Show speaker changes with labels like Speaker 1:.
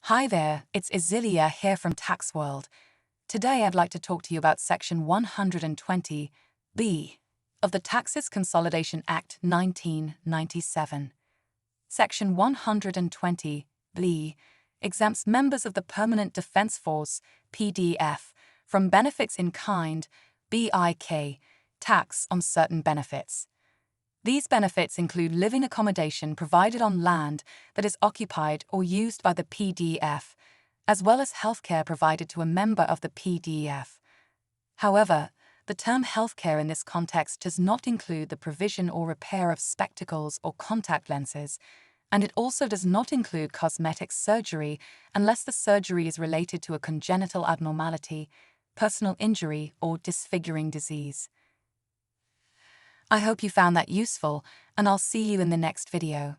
Speaker 1: Hi there, it's Isilia here from Tax World. Today I'd like to talk to you about Section 120(b) of the Taxes Consolidation Act 1997. Section 120(b) exempts members of the Permanent Defense Force (PDF) from benefits in kind (BIK) tax on certain benefits. These benefits include living accommodation provided on land that is occupied or used by the PDF, as well as healthcare provided to a member of the PDF. However, the term healthcare in this context does not include the provision or repair of spectacles or contact lenses, and it also does not include cosmetic surgery unless the surgery is related to a congenital abnormality, personal injury, or disfiguring disease. I hope you found that useful, and I'll see you in the next video.